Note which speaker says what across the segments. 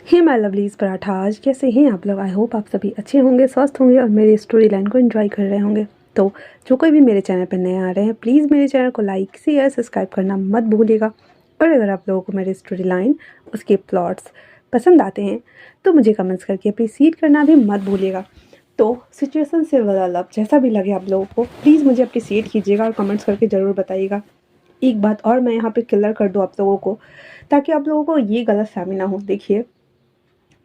Speaker 1: Hey my lovelies parathas, कैसे हैं आप लोग। आई होप आप सभी अच्छे होंगे, स्वस्थ होंगे और मेरी स्टोरी लाइन को एंजॉय कर रहे होंगे। तो जो कोई भी मेरे चैनल पर नए आ रहे हैं, प्लीज़ मेरे चैनल को लाइक शेयर सब्सक्राइब करना मत भूलिएगा। और अगर आप लोगों को मेरी स्टोरी लाइन, उसके प्लॉट्स पसंद आते हैं तो मुझे कमेंट्स करके अप्रिशिएट करना भी मत भूलिएगा। तो सिचुएशन से वाला लव जैसा भी लगे आप लोगों को, प्लीज़ मुझे अप्रिशिएट कीजिएगा और कमेंट्स करके ज़रूर बताइएगा। एक बात और मैं यहाँ पे क्लियर कर दूँ आप लोगों को, ताकि आप लोगों को ये गलत फहमी ना हो। देखिए,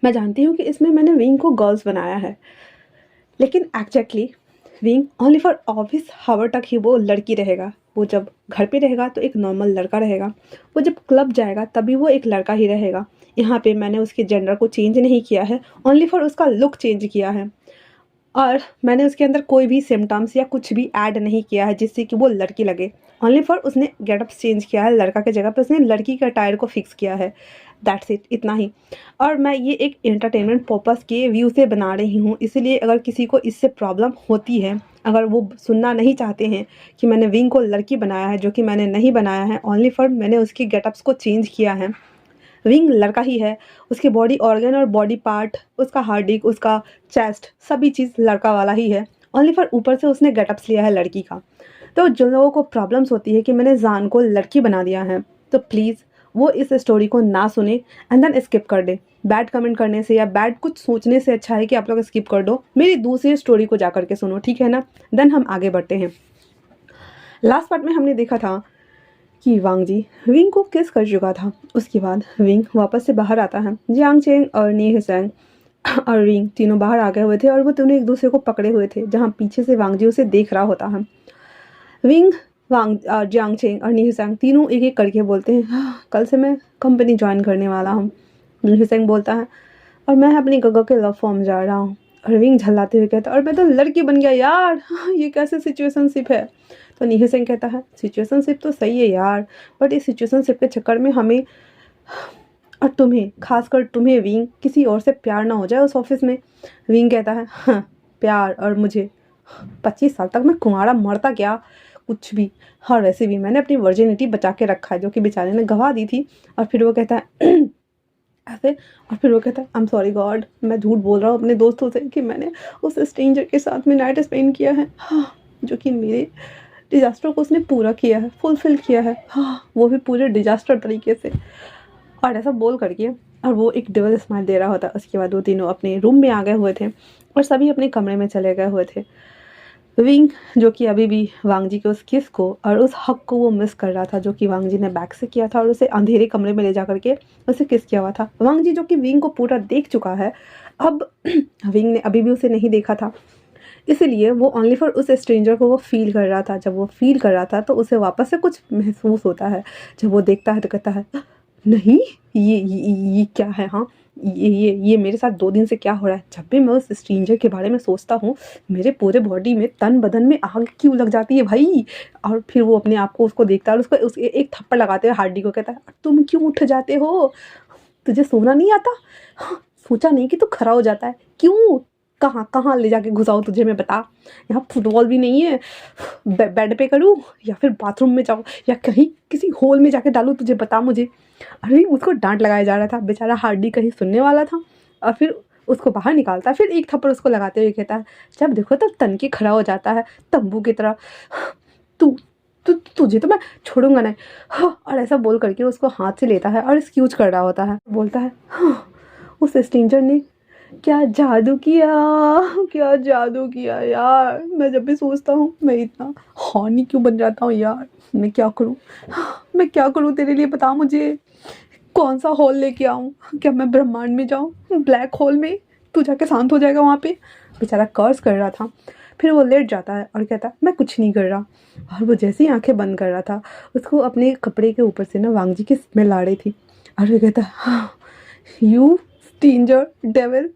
Speaker 1: मैं जानती हूँ कि इसमें मैंने विंग को गर्ल्स बनाया है, लेकिन exactly wing only for office hour तक ही वो लड़की रहेगा। वो जब घर पे रहेगा तो एक नॉर्मल लड़का रहेगा, वो जब क्लब जाएगा तभी वो एक लड़का ही रहेगा। यहाँ पे मैंने उसके जेंडर को चेंज नहीं किया है, ओनली फॉर उसका लुक चेंज किया है। और मैंने उसके अंदर कोई भी सिम्टम्स या कुछ भी ऐड नहीं किया है जिससे कि वो लड़की लगे। ओनली फॉर उसने गेटअप चेंज किया है, लड़का के जगह पे उसने लड़की का टायर को फिक्स किया है। दैट्स इट, इतना ही। और मैं ये एक एंटरटेनमेंट पर्पस के व्यू से बना रही हूँ, इसलिए अगर किसी को इससे प्रॉब्लम होती है, अगर वो सुनना नहीं चाहते हैं कि मैंने विंग को लड़की बनाया है, जो कि मैंने नहीं बनाया है, ओनली फॉर मैंने उसके गेटअप्स को चेंज किया है। विंग लड़का ही है, उसके बॉडी ऑर्गन और बॉडी पार्ट, उसका हार्ड डिस्क, उसका चेस्ट, सभी चीज़ लड़का वाला ही है। ओनली फॉर ऊपर से उसने गेटअप्स लिया है लड़की का। तो जिन लोगों को प्रॉब्लम्स होती है कि मैंने जान को लड़की बना दिया है, तो प्लीज़ वो इस स्टोरी को ना सुने एंड देन स्किप कर दे। बैड कमेंट करने से या बैड कुछ सोचने से अच्छा है कि आप लोग स्किप कर दो, मेरी दूसरी स्टोरी को जा करके सुनो, ठीक है ना। देन हम आगे बढ़ते हैं। लास्ट पार्ट में हमने देखा था कि वांग जी विंग को किस कर चुका था। उसके बाद विंग वापस से बाहर आता है। जियांग चेंग और नी हिसेंग और विंग तीनों बाहर आ गए हुए थे और वो तीनों एक दूसरे को पकड़े हुए थे, जहाँ पीछे से वांग जी उसे देख रहा होता है। विंग, वांग, जियांग चेंग और नी हिसेंग तीनों एक एक करके बोलते हैं, कल से मैं कंपनी ज्वाइन करने वाला हूँ। नी हिसेंग बोलता है, और मैं अपनी गगो के लव फॉर्म जा रहा हूँ। और विंग झल्लाते हुए कहता है, और मैं तो लड़की बन गया यार, ये कैसे सिचुएशनशिप है। तो नी हिसेंग कहता है, सिचुएशनशिप तो सही है यार, बट इस सिचुएशनशिप के चक्कर में हमें और तुम्हें, खासकर तुम्हें विंग, किसी और से प्यार ना हो जाए उस ऑफिस में। विंग कहता है, हाँ प्यार और मुझे, 25 साल तक मैं कुंवारा मरता क्या, कुछ भी। और वैसे भी मैंने अपनी वर्जिनिटी बचा के रखा है, जो कि बेचारे ने गवा दी थी। और फिर वो कहता है ऐसे, और फिर वो कहता है, आई एम सॉरी गॉड, मैं झूठ बोल रहा हूँ अपने दोस्तों से कि मैंने उस स्ट्रेंजर के साथ में नाइट स्पेंड किया है, हाँ, जो कि मेरे डिजास्टर को उसने पूरा किया है, फुलफिल किया है, हाँ, वो भी पूरे डिजास्टर तरीके से। और ऐसा बोल करके, और वो एक डबल स्माइल दे रहा होता। उसके बाद वो तीनों अपने रूम में आ गए हुए थे और सभी अपने कमरे में चले गए हुए थे। विंग, जो कि अभी भी वांग जी के उस किस को और उस हक को वो मिस कर रहा था, जो कि वांग जी ने बैक से किया था और उसे अंधेरे कमरे में ले जा करके उसे किस किया हुआ था। वांग जी, जो कि विंग को पूरा देख चुका है, अब विंग ने अभी भी उसे नहीं देखा था, इसलिए वो ओनली फॉर उस स्ट्रेंजर को वो फील कर रहा था। जब वो फील कर रहा था तो उसे वापस से कुछ महसूस होता है। जब वो देखता है तो कहता है, नहीं, ये क्या है, हाँ, ये मेरे साथ 2 दिन से क्या हो रहा है। जब भी मैं उस स्ट्रेंजर के बारे में सोचता हूँ, मेरे पूरे बॉडी में, तन बदन में आग क्यों लग जाती है भाई। और फिर वो अपने आप को उसको देखता है और उसको एक थप्पड़ लगाते हुए हार्डी को कहता है, तुम क्यों उठ जाते हो, तुझे सोना नहीं आता, हाँ, सोचा नहीं कि तू खड़ा हो जाता है, क्यों, कहाँ कहाँ ले जाके घुसाऊँ तुझे, मैं बता। यहाँ फुटबॉल भी नहीं है, बेड पे करूँ या फिर बाथरूम में जाऊँ या कहीं किसी होल में जाके डालूँ, तुझे बता मुझे। अरे उसको डांट लगाया जा रहा था, बेचारा हार्डी कहीं सुनने वाला था। और फिर उसको बाहर निकालता है, फिर एक थप्पड़ उसको लगाते हुए कहता है, जब देखो तब तन के खड़ा हो जाता है तंबू की तरह, तू तुझे तो मैं छोड़ूंगा नहीं, हाँ। और ऐसा बोल करके उसको हाथ से लेता है और एक्सक्यूज कर रहा होता है। बोलता है, हाँ, उस स्ट्रेंजर ने क्या जादू किया, क्या जादू किया यार। मैं जब भी सोचता हूँ मैं इतना हॉर्नी क्यों बन जाता हूँ यार। मैं क्या करूँ, मैं क्या करूँ तेरे लिए, बता मुझे। कौन सा हॉल लेके आऊँ, क्या मैं ब्रह्मांड में जाऊँ, ब्लैक होल में, तू जाके शांत हो जाएगा वहाँ पे। बेचारा कर्ज कर रहा था। फिर वो लेट जाता है और कहता है, मैं कुछ नहीं कर रहा। और वो जैसे ही आंखें बंद कर रहा था, उसको अपने कपड़े के ऊपर से ना वांग जी की स्मेल आ रही थी। और वो कहता है, हाँ, यू स्ट्रेंजर डेविल,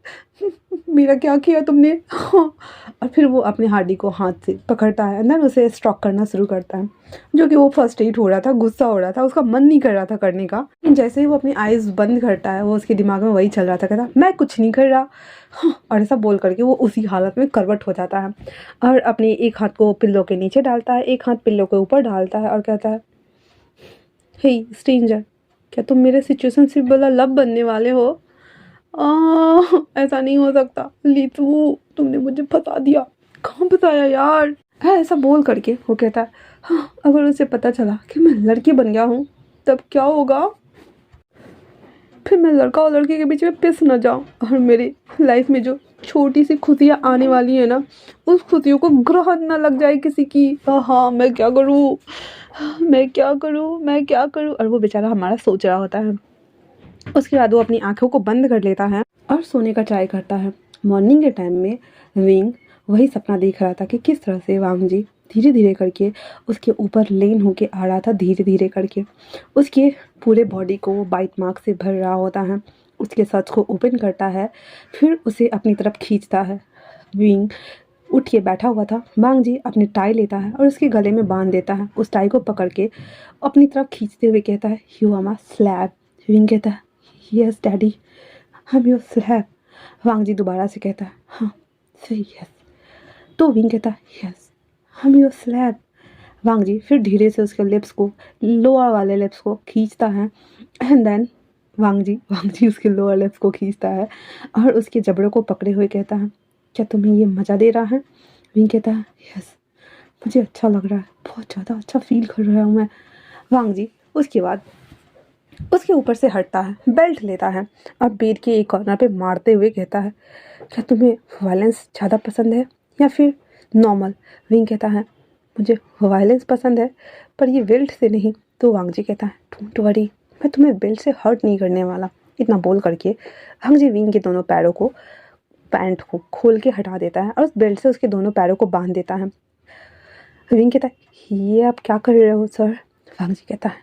Speaker 1: मेरा क्या किया तुमने, हाँ। और फिर वो अपने हार्डी को हाथ से पकड़ता है, अंदर उसे स्ट्रोक करना शुरू करता है, जो कि वो फर्स्ट एड हो रहा था, गुस्सा हो रहा था, उसका मन नहीं कर रहा था करने का। जैसे ही वो अपनी आईज बंद करता है, वो उसके दिमाग में वही चल रहा था, कहता मैं कुछ नहीं कर रहा, हाँ। और ऐसा बोल करके वो उसी हालत में करवट हो जाता है और अपने एक हाथ को पिल्लो के नीचे डालता है, एक हाथ पिल्लो के ऊपर डालता है और कहता है, हे स्ट्रेंजर, क्या तुम मेरे सिचुएशनशिप वाला लव बनने वाले हो। ऐसा नहीं हो सकता लीतू, तुमने मुझे फंसा दिया। कहाँ फंसाया यार? है ऐसा बोल करके वो कहता है, हाँ अगर उसे पता चला कि मैं लड़की बन गया हूँ तब क्या होगा? फिर मैं लड़का और लड़की के बीच में पिस न जाऊँ और मेरी लाइफ में जो छोटी सी खुशियाँ आने वाली है ना, उस खुशियों को ग्रहण न लग जाए किसी की। हाँ मैं क्या करूँ, मैं क्या करूँ, मैं क्या करूँ? और वो बेचारा हमारा सोच रहा होता है। उसके बाद वो अपनी आँखों को बंद कर लेता है और सोने का ट्राई करता है। मॉर्निंग के टाइम में विंग वही सपना देख रहा था कि किस तरह से वांग जी धीरे धीरे करके उसके ऊपर लेन होके आ रहा था, धीरे धीरे करके उसके पूरे बॉडी को बाइट मार्क से भर रहा होता है। उसके सच को ओपन करता है, फिर उसे अपनी तरफ खींचता है। विंग उठ के बैठा हुआ था। वांग जी अपनी टाई लेता है और उसके गले में बांध देता है। उस टाई को पकड़ के अपनी तरफ खींचते हुए कहता है, you are my slave. Wing कहता है, यस डैडी, हम योर स्लैब। वांग जी दोबारा से कहता है, हाँ से यस। तो विंग कहता है, यस हम योर स्लैब। वांग जी फिर धीरे से उसके लिप्स को, लोअर वाले लिप्स को खींचता है एंड देन वांग जी उसके लोअर लिप्स को खींचता है और उसके जबड़ों को पकड़े हुए कहता है, क्या तुम्हें ये मज़ा दे रहा है? विंग कहता है, यस मुझे अच्छा लग रहा है, बहुत ज़्यादा अच्छा फील कर रहा हूँ मैं। वांग जी उसके बाद उसके ऊपर से हटता है, बेल्ट लेता है और बेड के एक कॉर्नर पे मारते हुए कहता है, क्या तुम्हें वायलेंस ज़्यादा पसंद है या फिर नॉर्मल? विंग कहता है, मुझे वायलेंस पसंद है पर ये बेल्ट से नहीं। तो वांग जी कहता है, डोंट वरी, मैं तुम्हें बेल्ट से हर्ट नहीं करने वाला। इतना बोल करके वांग जी विंग के दोनों पैरों को, पैंट को खोल के हटा देता है और उस बेल्ट से उसके दोनों पैरों को बांध देता है। विंग कहता है, ये आप क्या कर रहे हो सर? वांग जी कहता है,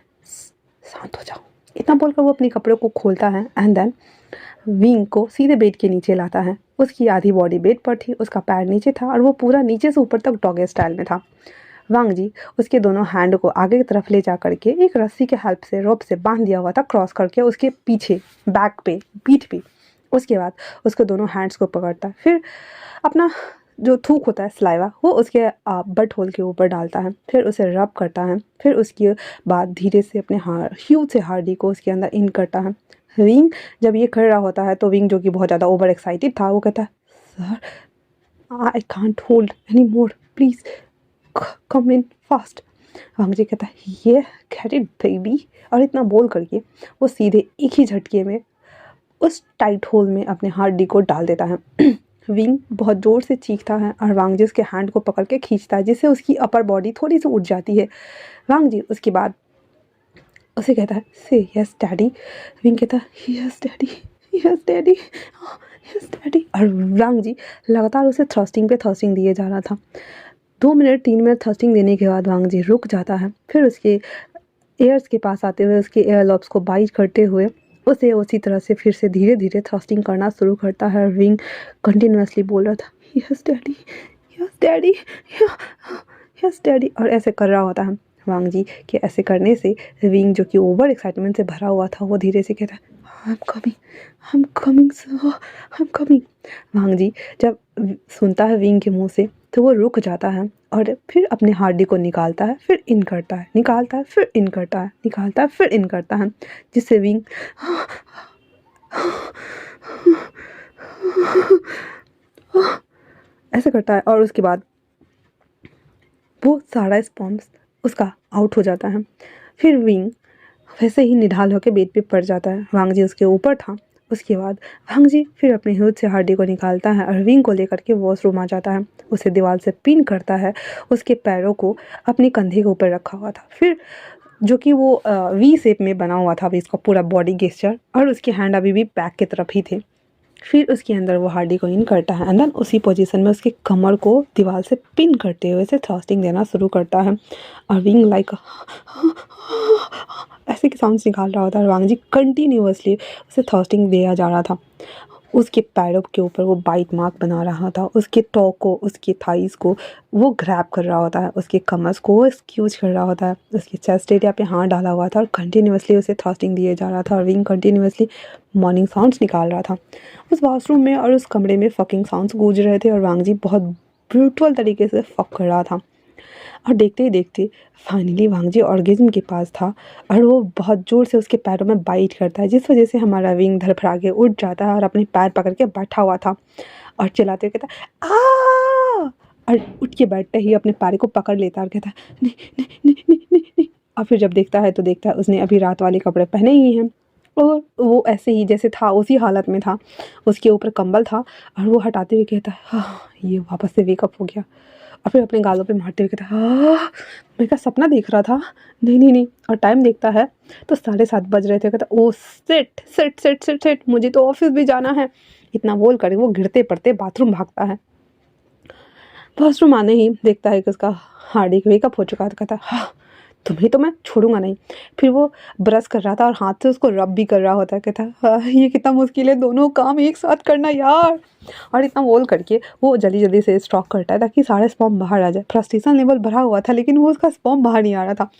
Speaker 1: शांत हो जाओ। इतना बोलकर वो अपने कपड़ों को खोलता है एंड देन विंग को सीधे बेड के नीचे लाता है। उसकी आधी बॉडी बेड पर थी, उसका पैर नीचे था और वो पूरा नीचे से ऊपर तक डॉगी स्टाइल में था। वांग जी उसके दोनों हैंड को आगे की तरफ ले जा करके एक रस्सी के हेल्प से, रोप से बांध दिया हुआ था क्रॉस करके उसके पीछे, बैक पे, पीठ पे। उसके बाद उसके दोनों हैंड्स को पकड़ता है, फिर अपना जो थूक होता है स्लाइवा वो उसके बट होल के ऊपर डालता है, फिर उसे रब करता है, फिर उसके बाद धीरे से अपने ह्यूज से हार्डी को उसके अंदर इन करता है। विंग जब ये कर रहा होता है तो विंग जो कि बहुत ज़्यादा ओवर एक्साइटेड था वो कहता है, sir I can't hold any more, please come in fast. Wang ji कहता है, ये गेट इट बेबी। और इतना बोल करके वो सीधे एक ही झटके में उस टाइट होल में अपने हार्डी को डाल देता है। विंग बहुत ज़ोर से चीखता है और वांग जी उसके हैंड को पकड़ के खींचता है, जिससे उसकी अपर बॉडी थोड़ी सी उठ जाती है। वांग जी उसके बाद उसे कहता है, से यस डैडी। विंग कहता है, yes daddy, yes daddy, yes daddy. और वांग जी लगातार उसे थ्रस्टिंग पे थ्रस्टिंग दिए जा रहा था। 2 मिनट 3 मिनट थ्रस्टिंग देने के बाद वांग जी रुक जाता है, फिर उसके एयर्स के पास आते हुए उसके एयर लॉब्स को बाइट करते हुए उसे उसी तरह से फिर से धीरे धीरे थ्रस्टिंग करना शुरू करता है। विंग कंटिन्यूसली बोल रहा था, yes daddy, yes daddy, yes daddy, और ऐसे कर रहा होता है। वांग जी के ऐसे करने से विंग जो कि ओवर एक्साइटमेंट से भरा हुआ था वो धीरे से कहता है, I am coming, I am coming sir, I am coming. Wang ji जब सुनता है विंग के मुंह से तो वो रुक जाता है और फिर अपने हार्डी को निकालता है, फिर इन करता है, निकालता है, फिर इन करता है, निकालता है, फिर इन करता है, जिससे विंग ऐसे करता है और उसके बाद वो सारा स्पॉम्स उसका आउट हो जाता है। फिर विंग वैसे ही निढाल होकर बेड पे पड़ जाता है। वांग जी उसके ऊपर था। उसके बाद वांग जी फिर अपने ह्यूज से हार्डी को निकालता है और विंग को लेकर के वॉशरूम आ जाता है। उसे दीवार से पिन करता है, उसके पैरों को अपने कंधे के ऊपर रखा हुआ था, फिर जो कि वो वी शेप में बना हुआ था अभी इसका पूरा बॉडी गेस्चर, और उसके हैंड अभी भी बैक की तरफ ही थे। फिर उसके अंदर वो हार्डी को इन करता है एंड देन उसी पोजीशन में उसके कमर को दीवार से पिन करते हुए उसे थ्रस्टिंग देना शुरू करता है और विंग लाइक ऐसे के साउंड्स निकाल रहा होता है। वांग जी कंटिन्यूअसली उसे थ्रस्टिंग दिया जा रहा था। उसके पैरों के ऊपर वो बाइट मार्क बना रहा था, उसके टॉ को, उसके थाइस को वो ग्रैब कर रहा होता है, उसके कमर्स को वो स्क्यूज कर रहा होता है, उसके चेस्ट एरिया पे हाथ डाला हुआ था और कंटिन्यूअसली उसे थ्रस्टिंग दिए जा रहा था और विंग कंटिन्यूअसली मॉर्निंग साउंड्स निकाल रहा था। उस वॉशरूम में और उस कमरे में फकिंग साउंड्स गूंज रहे थे और वांग जी बहुत ब्रूटल तरीके से फक कर रहा था। और देखते ही देखते फाइनली वांगजी ऑर्गेज्म के पास था और वो बहुत ज़ोर से उसके पैरों में बाइट करता है, जिस वजह से हमारा विंग धड़फड़ा के उठ जाता है और अपने पैर पकड़ के बैठा हुआ था और चिल्लाते हुए कहता है आ, और उठ के बैठते ही अपने पैर को पकड़ लेता है और कहता है नहीं नहीं नहीं नहीं नहीं नहीं। और फिर जब देखता है तो देखता है उसने अभी रात वाले कपड़े पहने ही हैं और वो ऐसे ही जैसे था उसी हालत में था, उसके ऊपर कंबल था और वो हटाते हुए कहता है हाँ ये वापस से वेकअप हो गया। और फिर अपने गालों पे मारते हुए कहता है हाँ मैं क्या सपना देख रहा था, नहीं नहीं नहीं। और टाइम देखता है तो 7:30 बज रहे थे। कहता oh sit sit sit sit sit, मुझे तो ऑफिस भी जाना है। इतना बोल कर वो गिरते पड़ते बाथरूम भागता है। वॉशरूम आने ही देखता है कि उसका हार्दिक वेकअप हो चुका है। तो कहता है हाँ तुम्हें तो मैं छोड़ूंगा नहीं। फिर वो ब्रश कर रहा था और हाथ से उसको रब भी कर रहा होता है। कहता है हाँ ये कितना मुश्किल है दोनों काम एक साथ करना यार। और इतना बोल करके वो जल्दी जल्दी से स्टॉक करता है ताकि सारे स्पर्म बाहर आ जाए। फ्रस्ट्रेशन लेवल बढ़ा हुआ था लेकिन वो उसका स्पर्म बाहर नहीं आ रहा था।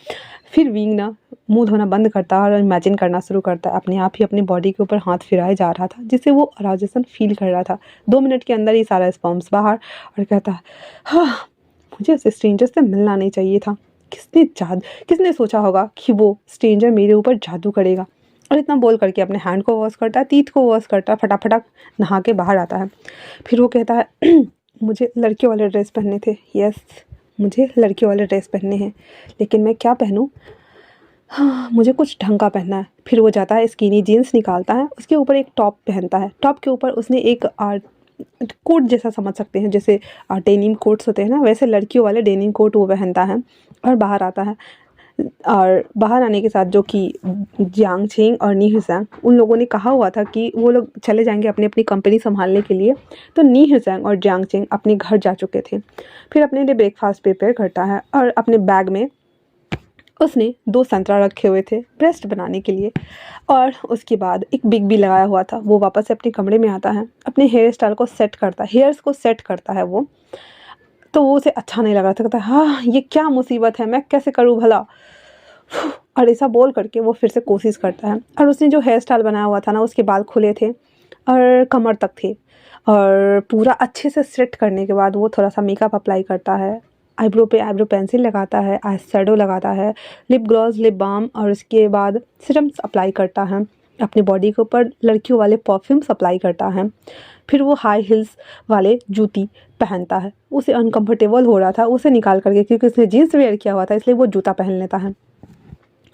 Speaker 1: फिर विंग ना मुंह धोना बंद करता है और इमेजिन करना शुरू करता है, अपने आप ही अपनी बॉडी के ऊपर हाथ फिराए जा रहा था जिससे वो अराजकता फील कर रहा था। 2 मिनट के अंदर ही सारा स्पर्म्स बाहर। और कहता है हाँ मुझे उस स्ट्रेंजर से मिलना नहीं चाहिए था। किसने सोचा होगा कि वो स्ट्रेंजर मेरे ऊपर जादू करेगा। और इतना बोल करके अपने हैंड को वॉश करता है, टीथ को वॉश करता है, फटाफट नहा के बाहर आता है। फिर वो कहता है मुझे लड़कियों वाले ड्रेस पहनने थे, यस मुझे लड़कियों वाले ड्रेस पहनने हैं लेकिन मैं क्या पहनूं, हाँ मुझे कुछ ढंग का पहनना है। फिर वो जाता है स्किनी जीन्स निकालता है, उसके ऊपर एक टॉप पहनता है। टॉप के ऊपर उसने एक कोट जैसा समझ सकते हैं, जैसे डेनिम कोट्स होते हैं ना वैसे लड़कियों वाले डेनिम कोट वो पहनता है और बाहर आता है। और बाहर आने के साथ जो कि जियांग छेंग और नी हुसैंग उन लोगों ने कहा हुआ था कि वो लोग चले जाएंगे अपनी अपनी कंपनी संभालने के लिए, तो नी हुसैंग और जियांग छेंग अपने घर जा चुके थे। फिर अपने लिए ब्रेकफास्ट प्रिपेयर करता है और अपने बैग में उसने 2 संतरा रखे हुए थे ब्रेस्ट बनाने के लिए। और उसके बाद एक बिग भी लगाया हुआ था। वो वापस से अपने कमरे में आता है, अपने हेयर स्टाइल को सेट करता है, हेयर्स को सेट करता है वो। तो वो उसे अच्छा नहीं लग रहा था। कहता है हाँ ये क्या मुसीबत है, मैं कैसे करूँ भला। और ऐसा बोल करके वो फिर से कोशिश करता है। और उसने जो हेयर स्टाइल बनाया हुआ था ना उसके बाल खुले थे और कमर तक थे। और पूरा अच्छे से सेट करने के बाद वो थोड़ा सा मेकअप अप्लाई करता है, आईब्रो पे आईब्रो पेंसिल लगाता है, आई शेडो लगाता है, लिप ग्लॉस, लिप बाम और उसके बाद सीरम्स अप्लाई करता है। अपनी बॉडी के ऊपर लड़कियों वाले परफ्यूम्स अप्लाई करता है। फिर वो हाई हील्स वाले जूती पहनता है। उसे अनकंफर्टेबल हो रहा था, उसे निकाल करके, क्योंकि उसने जीन्स वेयर किया हुआ था इसलिए वो जूता पहन लेता है,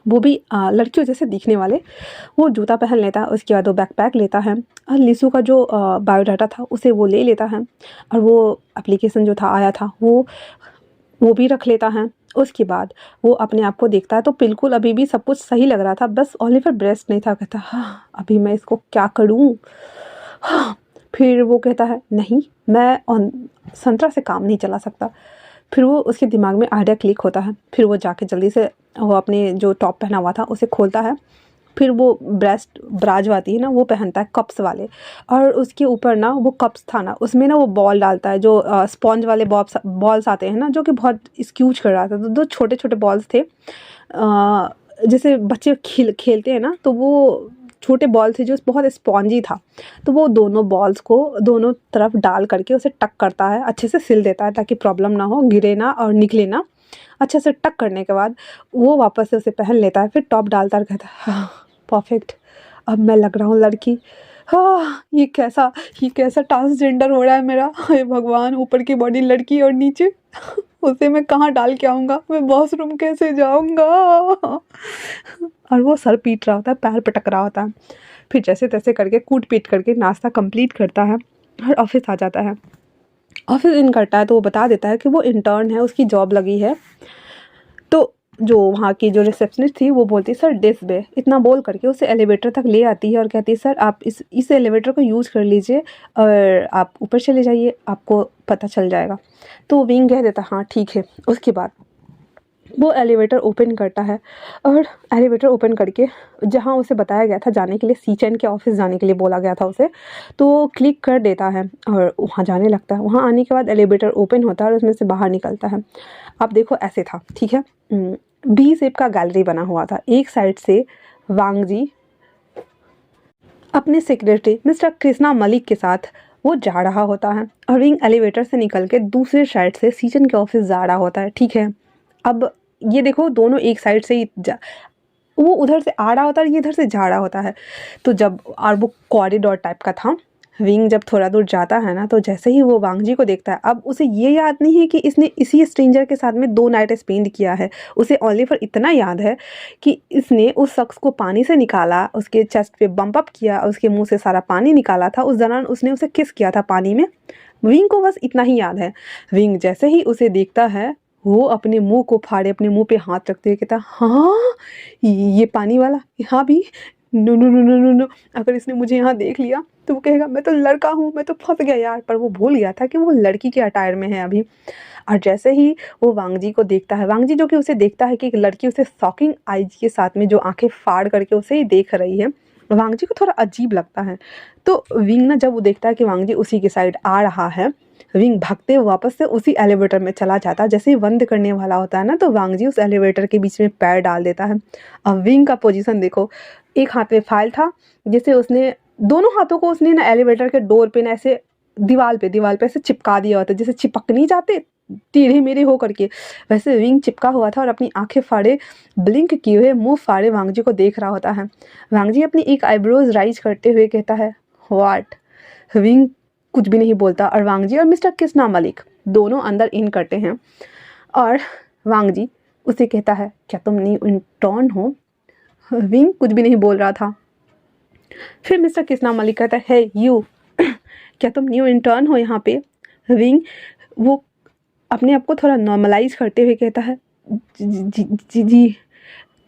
Speaker 1: वो भी लड़कियों जैसे दिखने वाले वो जूता पहन लेता है। उसके बाद वो बैकपैक लेता है और लीसू का जो बायोडाटा था उसे वो ले लेता है और वो एप्लीकेशन जो था आया था वो भी रख लेता है। उसके बाद वो अपने आप को देखता है तो बिल्कुल अभी भी सब कुछ सही लग रहा था, बस ओनली फॉर ब्रेस्ट नहीं था। कहता हाँ अभी मैं इसको क्या करूँ। हाँ फिर वो कहता है नहीं मैं संतरा से काम नहीं चला सकता। फिर वो उसके दिमाग में आइडिया क्लिक होता है। फिर वो जाके जल्दी से वो अपने जो टॉप पहना हुआ था उसे खोलता है। फिर वो ब्रेस्ट ब्रा जो आती है ना वो पहनता है कप्स वाले, और उसके ऊपर ना वो कप्स था ना उसमें ना वो बॉल डालता है जो स्पॉन्ज वाले बॉल्स आते हैं ना, जो कि बहुत स्क्यूच कर रहा था। तो 2 छोटे छोटे बॉल्स थे, जैसे बच्चे खेलते हैं ना, तो वो छोटे बॉल थे जो बहुत स्पॉन्जी था। तो वो दोनों बॉल्स को दोनों तरफ डाल करके उसे टक करता है, अच्छे से सिल देता है ताकि प्रॉब्लम ना हो, गिरे ना और निकले ना। अच्छे से टक करने के बाद वो वापस से उसे पहन लेता है। फिर टॉप डालता है, कहता है हाँ परफेक्ट, अब मैं लग रहा हूँ लड़की। हाँ ये कैसा ट्रांसजेंडर हो रहा है मेरा, हे भगवान। ऊपर की बॉडी लड़की और नीचे उसे मैं कहाँ डाल के आऊँगा, मैं वॉशरूम कैसे जाऊँगा। और वो सर पीट रहा होता है, पैर पटक रहा होता है। फिर जैसे तैसे करके कूट पीट करके नाश्ता कंप्लीट करता है और ऑफिस आ जाता है। ऑफिस इन करता है तो वो बता देता है कि वो इंटर्न है, उसकी जॉब लगी है। तो जो वहाँ की जो रिसेप्शनिस्ट थी वो बोलती है सर दिस वे, इतना बोल करके उसे एलिवेटर तक ले आती है और कहती है सर आप इस एलिवेटर को यूज़ कर लीजिए और आप ऊपर चले जाइए, आपको पता चल जाएगा। तो विंग कह देता हाँ ठीक है। उसके बाद वो एलिवेटर ओपन करता है और एलिवेटर ओपन करके जहाँ उसे बताया गया था जाने के लिए, सीचेन के ऑफिस जाने के लिए बोला गया था उसे, तो क्लिक कर देता है और वहाँ जाने लगता है। वहाँ आने के बाद एलिवेटर ओपन होता है और उसमें से बाहर निकलता है। अब देखो ऐसे था, ठीक है, बी शेप का गैलरी बना हुआ था। एक साइड से वांग जी अपने सेक्रेटरी मिस्टर कृष्णा मलिक के साथ वो जा रहा होता है और विंग एलिवेटर से निकल के दूसरे साइड से सीजन के ऑफिस जा रहा होता है, ठीक है। अब ये देखो दोनों एक साइड से ही वो उधर से आ रहा होता है, ये इधर से जा रहा होता है। तो जब और वो कॉरिडोर टाइप का था, विंग जब थोड़ा दूर जाता है ना, तो जैसे ही वो वांग जी को देखता है, अब उसे ये याद नहीं है कि इसने इसी स्ट्रेंजर के साथ में 2 नाइट स्पेंड किया है। उसे ओनली फॉर इतना याद है कि इसने उस शख्स को पानी से निकाला, उसके चेस्ट पे बम्प अप किया, उसके मुंह से सारा पानी निकाला था, उस दौरान उसने उसे किस किया था पानी में। विंग को बस इतना ही याद है। विंग जैसे ही उसे देखता है, वो अपने मुंह को फाड़े, अपने मुंह पे हाथ रखते हुए कहता, हाँ ये पानी वाला, यहाँ भी, no no no no no no, अगर इसने मुझे यहाँ देख लिया तो वो कहेगा मैं तो लड़का हूँ, मैं तो फंस गया यार। पर वो भूल गया था कि वो लड़की के अटायर में है अभी। और जैसे ही वो वांग जी को देखता है, वांग जी जो कि उसे देखता है कि एक लड़की उसे शॉकिंग आईज के साथ में जो आंखें फाड़ करके उसे ही देख रही है, वांग जी को थोड़ा अजीब लगता है। तो विंग ना जब वो देखता है कि वांग जी उसी के साइड आ रहा है, विंग भागते हुए वापस से उसी एलिवेटर में चला जाता है। जैसे ही बंद करने वाला होता है ना, तो वांग जी उस एलिवेटर के बीच में पैर डाल देता है। अब विंग का पोजीशन देखो, एक हाथ में फाइल था, जिसे उसने दोनों हाथों को उसने ना एलिवेटर के डोर पे ना ऐसे दीवार पे ऐसे चिपका दिया होता है, जैसे चिपक नहीं जाते टेढ़े मेढ़े हो करके, वैसे विंग चिपका हुआ था और अपनी आंखें फाड़े, ब्लिंक किए हुए मुंह फाड़े वांग जी को देख रहा होता है। वांग जी अपनी एक आईब्रोज राइज करते हुए कहता है, व्हाट। विंग कुछ भी नहीं बोलता और वांग जी और मिस्टर कृष्णा मलिक दोनों अंदर इन करते हैं और वांग जी उसे कहता है, क्या तुम न्यू इंटर्न हो। विंग कुछ भी नहीं बोल रहा था। फिर मिस्टर कृष्णा मलिक कहता है, हे यू, क्या तुम न्यू इंटर्न हो यहाँ पे। विंग वो अपने आप को थोड़ा नॉर्मलाइज करते हुए कहता है, जी जी जी।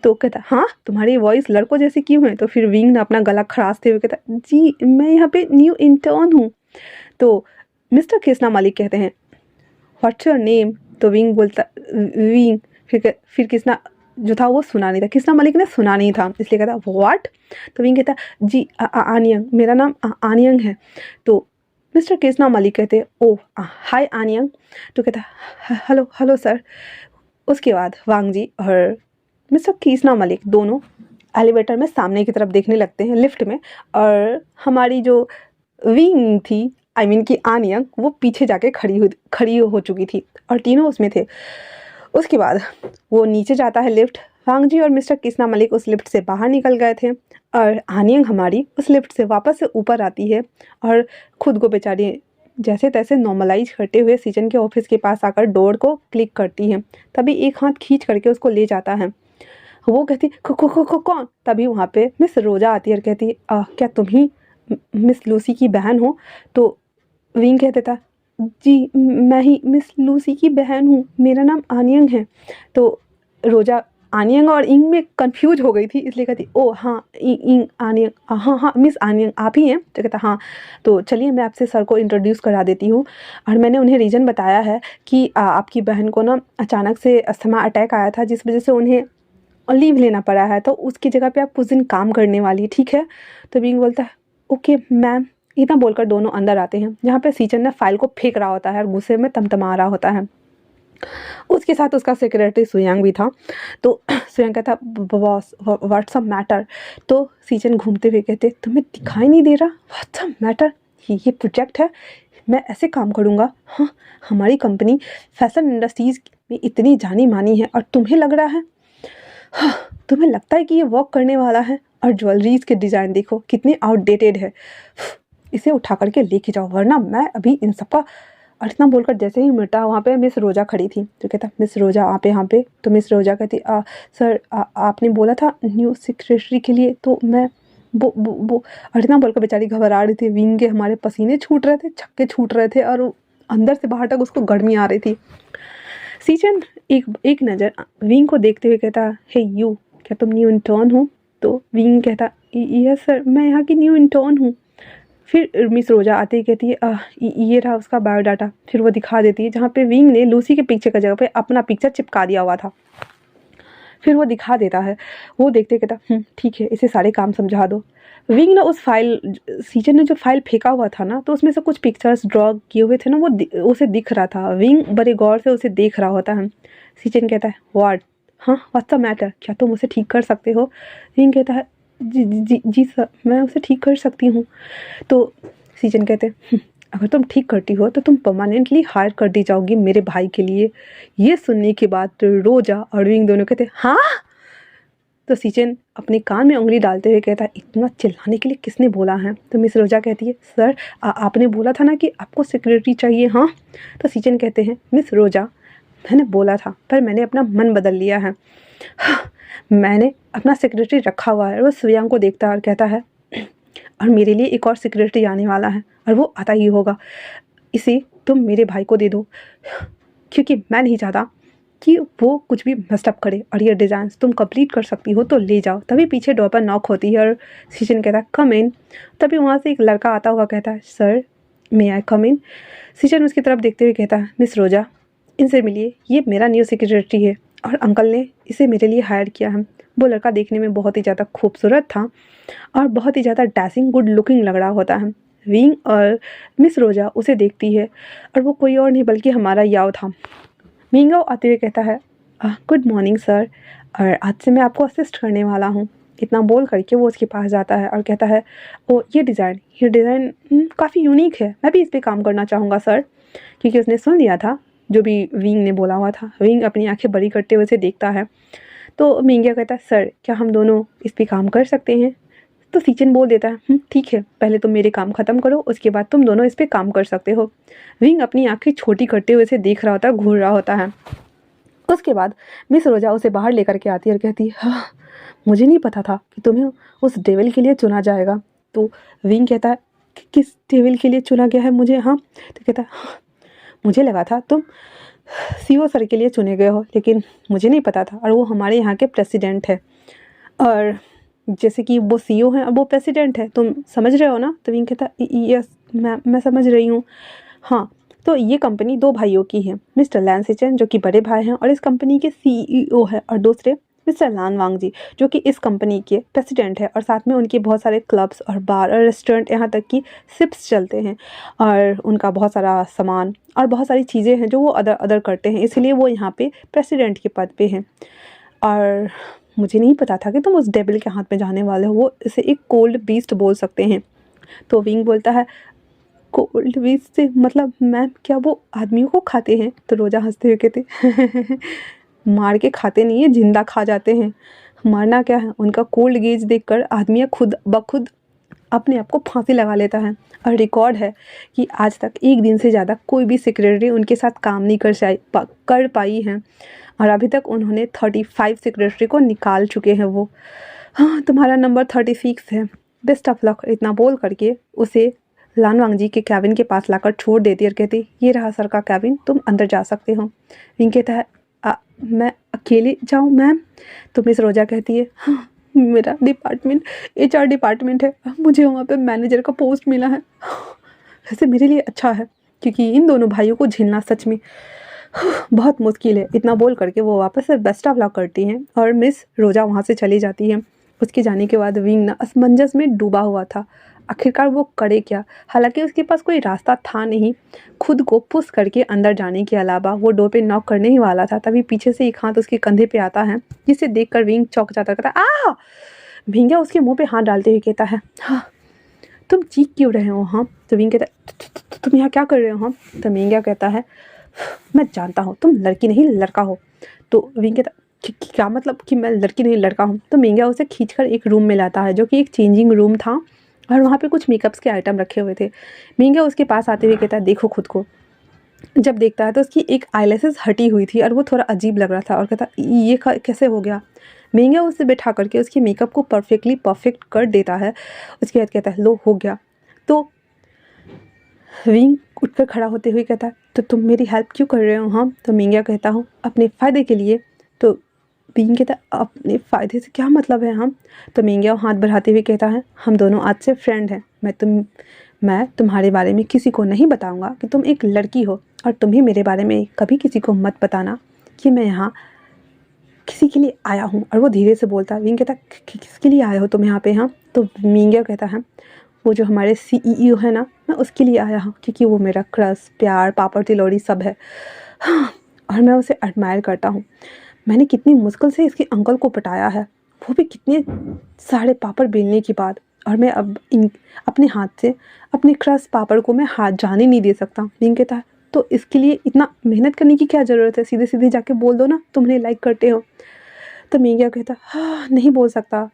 Speaker 1: तो कहता, हाँ तुम्हारी वॉइस लड़कों जैसी क्यों है। तो फिर विंग ने अपना गला खराशते हुए कहता, जी मैं यहाँ पे न्यू इंटर्न हूँ। तो मिस्टर कृष्णा मलिक कहते हैं, व्हाट्स योर नेम। तो विंग बोलता, विंग फिर कृष्णा जो था वो सुना नहीं था, कृष्णा मलिक ने सुना नहीं था, इसलिए कहता व्हाट। तो विंग कहता, जी आनियंग, मेरा नाम आनियंग है। तो मिस्टर कृष्णा मलिक कहते, ओह हाय आनियंग। तो कहता, हेलो हेलो सर। उसके बाद वांग जी और मिस्टर कृष्णा मलिक दोनों एलिवेटर में सामने की तरफ देखने लगते हैं, लिफ्ट में। और हमारी जो विंग थी, आई मीन कि आनियंग, वो पीछे जाके खड़ी हो चुकी थी और तीनों उसमें थे। उसके बाद वो नीचे जाता है लिफ्ट। वांग जी और मिस्टर कृष्णा मलिक उस लिफ्ट से बाहर निकल गए थे और आनियंग हमारी उस लिफ्ट से वापस से ऊपर आती है और खुद को बेचारी जैसे तैसे नॉर्मलाइज करते हुए सीजन के ऑफिस के पास आकर डोर को क्लिक करती है। तभी एक हाथ खींच करके उसको ले जाता है। वो कहती, कौन। तभी वहाँ पे मिस रोजा आती है और कहती, क्या तुम ही मिस लूसी की बहन हो। तो विंग कह देता, जी मैं ही मिस लूसी की बहन हूँ, मेरा नाम आनियंग है। तो रोजा आनियंग और इंग में कंफ्यूज हो गई थी, इसलिए कहती, ओ हाँ इंग आनियंग, हाँ हाँ मिस आनियंग आप ही हैं। तो कहता, हाँ तो चलिए मैं आपसे सर को इंट्रोड्यूस करा देती हूँ। और मैंने उन्हें रीज़न बताया है कि आपकी बहन को ना अचानक से अस्थमा अटैक आया था, जिस वजह से उन्हें लीव लेना पड़ा है, तो उसकी जगह पे आप कुछ दिन काम करने वाली, ठीक है। तो विंग बोलता है, ओके मैम। इतना बोलकर दोनों अंदर आते हैं, जहाँ पे सीजन ने फाइल को फेंक रहा होता है और गुस्से में तमतमा रहा होता है। उसके साथ उसका सेक्रेटरी सुयांग भी था। तो सुयांग कहता, बॉस व्हाट्स अ मैटर। तो सीजन घूमते हुए कहते, तुम्हें दिखाई नहीं दे रहा व्हाट्स अ मैटर, ये प्रोजेक्ट है, मैं ऐसे काम करूँगा। हाँ हमारी कंपनी फैशन इंडस्ट्रीज़ में इतनी जानी मानी है और तुम्हें लग रहा है, हाँ तुम्हें लगता है कि ये वर्क करने वाला है। और ज्वेलरीज के डिज़ाइन देखो कितने आउटडेटेड है, इसे उठा करके लेके जाओ वरना मैं अभी इन सबका। और इतना बोलकर जैसे ही मिटा, वहाँ पे मिस रोजा खड़ी थी। तो कहता, मिस रोजा आप यहाँ पे। तो मिस रोजा कहती, सर आपने बोला था न्यू सेक्रेटरी के लिए, तो मैं वो। और इतना बोलकर बेचारी घबरा रही थी। विंग के हमारे पसीने छूट रहे थे, छक्के छूट रहे थे और अंदर से बाहर तक उसको गर्मी आ रही थी। सीजन एक नज़र विंग को देखते हुए कहता, हे यू, क्या तुम न्यू इंटर्न हो। तो विंग कहता, यस सर मैं यहाँ की न्यू इंटर्न हूँ। फिर मिस रोजा आते ही कहती है, ये रहा उसका बायोडाटा। फिर वो दिखा देती है जहाँ पे विंग ने लूसी के पिक्चर की जगह पे अपना पिक्चर चिपका दिया हुआ था। फिर वो दिखा देता है। वो देखते कहता, ठीक है इसे सारे काम समझा दो। विंग ने उस फाइल, सीजन ने जो फाइल फेंका हुआ था ना, तो उसमें से कुछ पिक्चर्स ड्रॉ किए हुए थे ना, वो उसे दिख रहा था। विंग बड़े गौर से उसे देख रहा होता है। सीजन कहता है, व्हाट, हाँ व्हाट्स द मैटर, क्या तुम उसे ठीक कर सकते हो। विंग कहता है, जी जी जी जी सर मैं उसे ठीक कर सकती हूँ। तो सीजन कहते, अगर तुम ठीक करती हो तो तुम परमानेंटली हायर कर दी जाओगी मेरे भाई के लिए। ये सुनने के बाद रोजा और विंग दोनों कहते हाँ। तो सीचन अपने कान में उंगली डालते हुए कहता है इतना चिल्लाने के लिए किसने बोला है। तो मिस रोजा कहती है सर आपने बोला था ना कि आपको सिक्योरिटी चाहिए। हाँ। तो सीचन कहते हैं मिस रोजा मैंने बोला था पर मैंने अपना मन बदल लिया है। मैंने अपना सेक्रेटरी रखा हुआ है। वो सुयांग को देखता है और कहता है और मेरे लिए एक और सेक्रेटरी आने वाला है और वो आता ही होगा। इसे तुम मेरे भाई को दे दो क्योंकि मैं नहीं चाहता कि वो कुछ भी मस्टअप करे और ये डिज़ाइन तुम कंप्लीट कर सकती हो तो ले जाओ। तभी पीछे डोर पर नॉक होती है और सीजन कहता है कम इन। तभी वहाँ से एक लड़का आता हुआ कहता है सर मे आई कम इन। सीजन उसकी तरफ देखते हुए कहता है मिस रोजा इनसे मिलिए, ये मेरा न्यू सेक्रेटरी है और अंकल ने इसे मेरे लिए हायर किया है। वो लड़का देखने में बहुत ही ज़्यादा खूबसूरत था और बहुत ही ज़्यादा डैशिंग गुड लुकिंग लग रहा होता है। विंग और मिस रोजा उसे देखती है और वो कोई और नहीं बल्कि हमारा याओ था। मिंगाओ आते हुए कहता है गुड मॉर्निंग सर और आज से मैं आपको असिस्ट करने वाला हूँ। इतना बोल करके वो उसके पास जाता है और कहता है ओ ये डिज़ाइन काफ़ी यूनिक है, मैं भी इस पर काम करना चाहूँगा सर। क्योंकि उसने सुन लिया था जो भी विंग ने बोला हुआ था। विंग अपनी आंखें बड़ी करते हुए उसे देखता है। तो मिंगिया कहता है सर क्या हम दोनों इस पर काम कर सकते हैं। तो सीचन बोल देता है ठीक है, पहले तुम मेरे काम ख़त्म करो उसके बाद तुम दोनों इस पर काम कर सकते हो। विंग अपनी आंखें छोटी करते हुए उसे देख रहा होता है, घूर रहा होता है। उसके बाद मिस रोजा उसे बाहर लेकर के आती है और कहती है हाँ मुझे नहीं पता था कि तुम्हें उस डेविल के लिए चुना जाएगा। तो विंग कहता है किस डेविल के लिए चुना गया है मुझे। हाँ। तो कहता है हाँ, मुझे लगा था तुम सीओ सर के लिए चुने गए हो लेकिन मुझे नहीं पता था और वो हमारे यहाँ के प्रेसिडेंट है और जैसे कि वो सीईओ हैं और वो प्रेसिडेंट है, तुम समझ रहे हो ना। तो विंग कहता यस मैं समझ रही हूँ। हाँ। तो ये कंपनी दो भाइयों की है, मिस्टर लैन सिचन जो कि बड़े भाई हैं और इस कंपनी के सीईओ है और दूसरे मिस्टर लान वांग जी जो कि इस कंपनी के प्रेसिडेंट है और साथ में उनके बहुत सारे क्लब्स और बार और रेस्टोरेंट यहाँ तक कि सिप्स चलते हैं और उनका बहुत सारा सामान और बहुत सारी चीज़ें हैं जो वो अदर करते हैं, इसलिए वो यहाँ पे प्रेसिडेंट के पद पे हैं। और मुझे नहीं पता था कि तुम उस डेविल के हाथ में जाने वाले हो, वो इसे एक कोल्ड बीस्ट बोल सकते हैं। तो विंग बोलता है कोल्ड बीस्ट से मतलब मैम क्या वो आदमियों को खाते हैं। तो रोजा हंसते हुए कहते मार के खाते नहीं है, जिंदा खा जाते हैं। मारना क्या है, उनका कोल्ड गेज देखकर आदमियाँ खुद ब खुद अपने आप को फांसी लगा लेता है। और रिकॉर्ड है कि आज तक एक दिन से ज़्यादा कोई भी सेक्रेटरी उनके साथ काम नहीं कर पाई हैं और अभी तक उन्होंने 35 सेक्रेटरी को निकाल चुके हैं वो। हाँ तुम्हारा नंबर 36 है, बेस्ट ऑफ लक। इतना बोल करके उसे लानवांग जी के कैबिन के पास लाकर छोड़ देती और कहती ये रहा सर का कैबिन, तुम अंदर जा सकते हो। विंग कहता है मैं अकेले जाऊँ मैम। तो मिस रोजा कहती है हाँ मेरा डिपार्टमेंट HR डिपार्टमेंट है, मुझे वहाँ पे मैनेजर का पोस्ट मिला है। वैसे मेरे लिए अच्छा है क्योंकि इन दोनों भाइयों को झेलना सच में बहुत मुश्किल है। इतना बोल करके वो वापस से बेस्ट ऑफ लक करती हैं और मिस रोजा वहाँ से चली जाती है। उसके जाने के बाद विंग ना असमंजस में डूबा हुआ था, आखिरकार वो करे क्या। हालांकि उसके पास कोई रास्ता था नहीं खुद को पुश करके अंदर जाने के अलावा। वो डोर पे नॉक करने ही वाला था, तभी पीछे से एक हाथ उसके कंधे पे आता है जिसे देखकर विंग चौंक जाता, कहता आ भिंगा उसके मुंह पे हाथ डालते हुए कहता है हाँ तुम चीख क्यों रहे हो। हाँ। तो विंग कहता तुम यहाँ क्या कर रहे हो। हाँ। तो मिंगा कहता है मैं जानता हूँ तुम लड़की नहीं लड़का हो। तो विंग कहता क्या मतलब कि मैं लड़की नहीं लड़का हूँ। तो मिंगा उसे खींचकर एक रूम में लाता है जो कि एक चेंजिंग रूम था और वहाँ पे कुछ मेकअप्स के आइटम रखे हुए थे। मिंगा उसके पास आते हुए कहता है देखो खुद को। जब देखता है तो उसकी एक आईलैशेस हटी हुई थी और वो थोड़ा अजीब लग रहा था और कहता ये कैसे हो गया। मिंगा उसे बैठा करके उसके मेकअप को परफेक्ट कर देता है। उसके बाद कहता है लो हो गया। तो विंग उठकर खड़ा होते हुए कहता है तो तुम मेरी हेल्प क्यों कर रहे हो। हाँ। तो मिंगा कहता हूँ अपने फ़ायदे के लिए। तो विंग कहता है अपने फ़ायदे से क्या मतलब है। हम। तो मिंगा हाथ बढ़ाते हुए कहता है हम दोनों आज से फ्रेंड हैं। मैं तुम्हारे बारे में किसी को नहीं बताऊंगा कि तुम एक लड़की हो और तुम भी मेरे बारे में कभी किसी को मत बताना कि मैं यहाँ किसी के लिए आया हूँ। और वो धीरे से बोलता है। विंग कहता किसके लिए आए हो तुम यहाँ पे। हाँ। तो मिंगा कहता है वो जो हमारे CEO है ना, मैं उसके लिए आया हूँ क्योंकि वो मेरा क्रश प्यार पापड़ तिलौड़ी सब है। हाँ। और मैं उसे एडमायर करता हूँ। मैंने कितनी मुश्किल से इसके अंकल को पटाया है, वो भी कितने सारे पापड़ बेलने के बाद। और मैं अब अपने हाथ से अपने क्रश पापड़ को मैं हाथ जाने नहीं दे सकता। विंग कहता है तो इसके लिए इतना मेहनत करने की क्या ज़रूरत है, सीधे सीधे जाके बोल दो ना तुम उन्हें लाइक करते हो। तो मिंगिया कहता हाँ नहीं बोल सकता,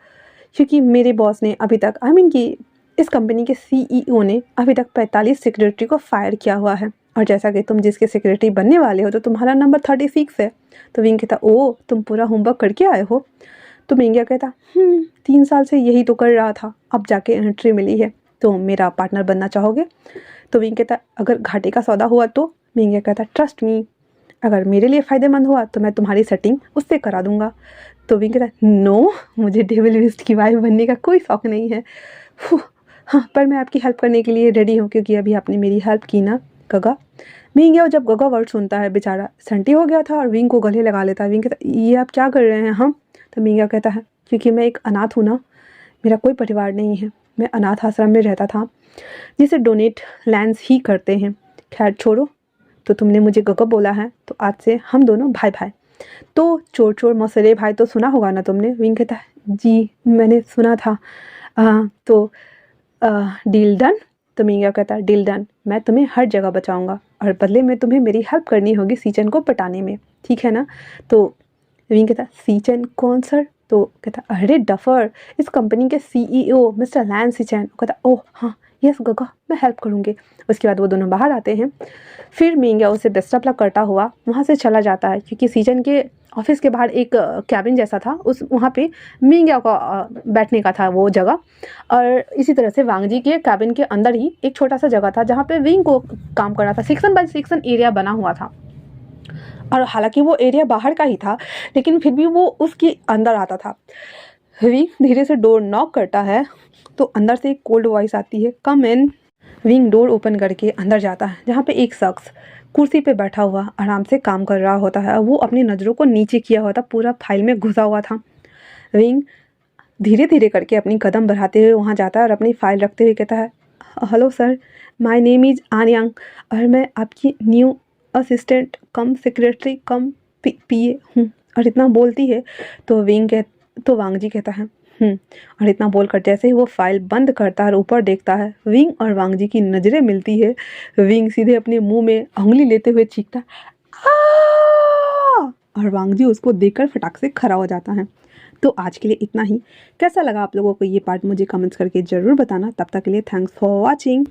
Speaker 1: क्योंकि मेरे बॉस ने अभी तक कि इस कंपनी के CEO ने अभी तक 45 सेक्रेटरी को फायर किया हुआ है, और जैसा कि तुम जिसके सेक्रेटरी बनने वाले हो तो तुम्हारा नंबर 36 है। तो विंग कहता ओ तुम पूरा होमवर्क करके आए हो। तो मिंगिया कहता 3 साल से यही तो कर रहा था, अब जाके एंट्री मिली है, तो मेरा पार्टनर बनना चाहोगे? तो विंग कहता अगर घाटे का सौदा हुआ तो? मिंगिया कहता ट्रस्ट मी, अगर मेरे लिए फ़ायदेमंद हुआ तो मैं तुम्हारी सेटिंग उससे करा दूंगा। तो विंग कहता नो, मुझे डेविल विस्ट की वाइफ बनने का कोई शौक़ नहीं है। हाँ पर मैं आपकी हेल्प करने के लिए रेडी हूँ, क्योंकि अभी आपने मेरी हेल्प की ना गगा। मिंगिया जब गगा वर्ड सुनता है बेचारा सन्टी हो गया था और विंग को गले लगा लेता है। विंग कहता ये आप क्या कर रहे हैं हम? तो मिंगिया कहता है क्योंकि मैं एक अनाथ हूँ ना, मेरा कोई परिवार नहीं है, मैं अनाथ आश्रम में रहता था जिसे डोनेट लैंड्स ही करते हैं। खैर छोड़ो, तो तुमने मुझे गगा बोला है तो आज से हम दोनों भाई भाई। तो चोर चोर मौसरे भाई तो सुना होगा ना तुमने? विंग कहता है जी मैंने सुना था। तो डील डन। तो मिंगिया कहता है डील डन, मैं तुम्हें हर जगह बचाऊंगा और बदले में तुम्हें मेरी हेल्प करनी होगी सीचन को पटाने में, ठीक है ना? तो विंग कहता सीचन कौन सर? तो कहता अरे डफर, इस कंपनी के CEO मिस्टर लैन सीचन। कहता ओह हाँ यस गगा मैं हेल्प करूँगी। उसके बाद वो दोनों बाहर आते हैं। फिर मिंगिया उसे बेस्ट ऑफ लक करता हुआ वहाँ से चला जाता है, क्योंकि सीचन के ऑफिस के बाहर एक कैबिन जैसा था, उस वहाँ पे मिंगिया का बैठने का था वो जगह। और इसी तरह से वांगजी के कैबिन के अंदर ही एक छोटा सा जगह था जहाँ पे विंग को काम करना था। सेक्शन बाय सेक्शन एरिया बना हुआ था, और हालांकि वो एरिया बाहर का ही था लेकिन फिर भी वो उसके अंदर आता था। विंग धीरे से डोर नॉक करता है तो अंदर से एक कोल्ड वॉइस आती है कम इन। विंग डोर ओपन करके अंदर जाता है जहाँ पे एक शख्स कुर्सी पे बैठा हुआ आराम से काम कर रहा होता है। वो अपनी नज़रों को नीचे किया हुआ था, पूरा फाइल में घुसा हुआ था। विंग धीरे धीरे करके अपनी कदम बढ़ाते हुए वहाँ जाता है और अपनी फाइल रखते हुए कहता है hello sir, my name is Anyang और मैं आपकी new assistant cum secretary cum PA हूँ। और इतना बोलती है तो वांगजी कहता है और इतना बोलकर जैसे ही वो फाइल बंद करता है और ऊपर देखता है, विंग और वांगजी की नज़रें मिलती है। विंग सीधे अपने मुंह में उंगली लेते हुए चीखता और वांगजी उसको देखकर फटाक से खड़ा हो जाता है। तो आज के लिए इतना ही। कैसा लगा आप लोगों को ये पार्ट मुझे कमेंट्स करके ज़रूर बताना। तब तक के लिए थैंक्स फॉर वॉचिंग।